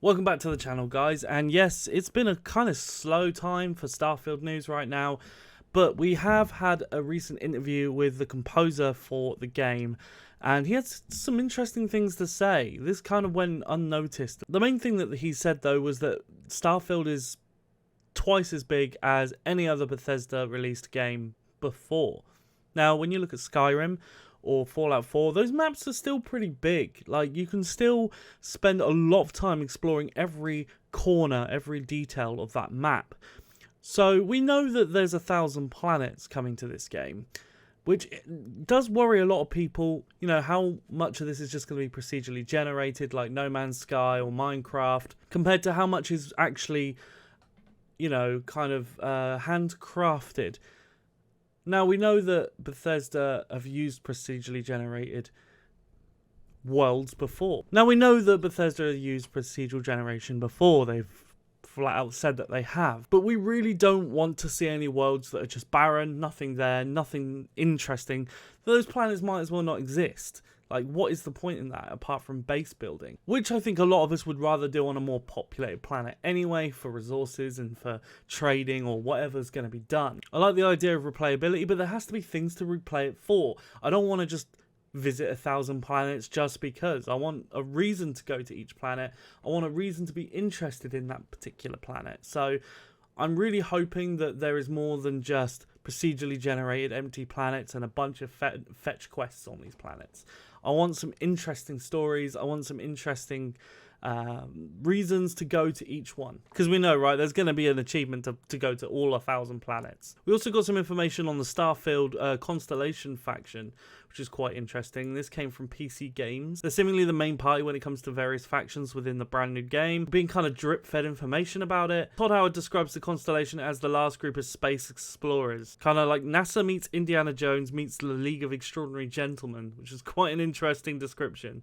Welcome back to the channel, guys, and yes, it's been a kind of slow time for Starfield news right now, but we have had a recent interview with the composer for the game, and he has some interesting things to say. This kind of went unnoticed. The main thing that he said, though, was that Starfield is twice as big as any other Bethesda released game before. Now, when you look at Skyrim or Fallout 4, those maps are still pretty big. Like, you can still spend a lot of time exploring every corner, every detail of that map. So we know that there's 1,000 planets coming to this game, which does worry a lot of people. You know, how much of this is just going to be procedurally generated, like No Man's Sky or Minecraft, compared to how much is actually, you know, kind of handcrafted. Now, we know that Bethesda have used procedurally generated worlds before. Now, we know that Bethesda have used procedural generation before. They've flat out said that they have. But we really don't want to see any worlds that are just barren, nothing there, nothing interesting. Those planets might as well not exist. Like, what is the point in that apart from base building? Which I think a lot of us would rather do on a more populated planet anyway, for resources and for trading or whatever's going to be done. I like the idea of replayability, but there has to be things to replay it for. I don't want to just visit 1,000 planets just because. I want a reason to go to each planet. I want a reason to be interested in that particular planet. So I'm really hoping that there is more than just procedurally generated empty planets and a bunch of fetch quests on these planets. I want some interesting stories. I want some interesting reasons to go to each one. Because we know, right, there's going to be an achievement to go to all 1,000 planets. We also got some information on the Starfield Constellation faction, which is quite interesting. This came from PC Games. They're seemingly the main party when it comes to various factions within the brand new game, being kind of drip-fed information about it. Todd Howard describes the Constellation as the last group of space explorers. Kind of like NASA meets Indiana Jones meets the League of Extraordinary Gentlemen, which is quite an interesting description.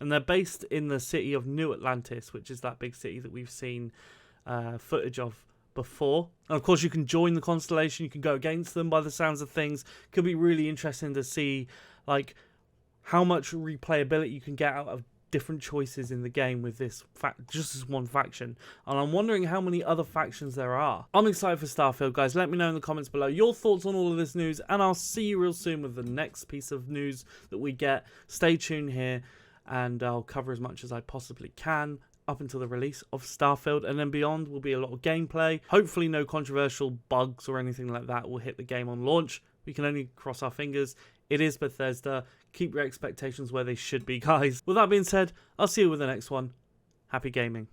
And they're based in the city of New Atlantis, which is that big city that we've seen footage of before. And of course, you can join the Constellation. You can go against them by the sounds of things. Could be really interesting to see, like, how much replayability you can get out of different choices in the game with this just as one faction. And I'm wondering how many other factions there are. I'm excited for Starfield, guys. Let me know in the comments below your thoughts on all of this news, and I'll see you real soon with the next piece of news that we get. Stay tuned here, and I'll cover as much as I possibly can up until the release of Starfield, and then beyond will be a lot of gameplay. Hopefully no controversial bugs or anything like that will hit the game on launch. We can only cross our fingers. It is Bethesda. Keep your expectations where they should be, guys. With that being said, I'll see you with the next one. Happy gaming.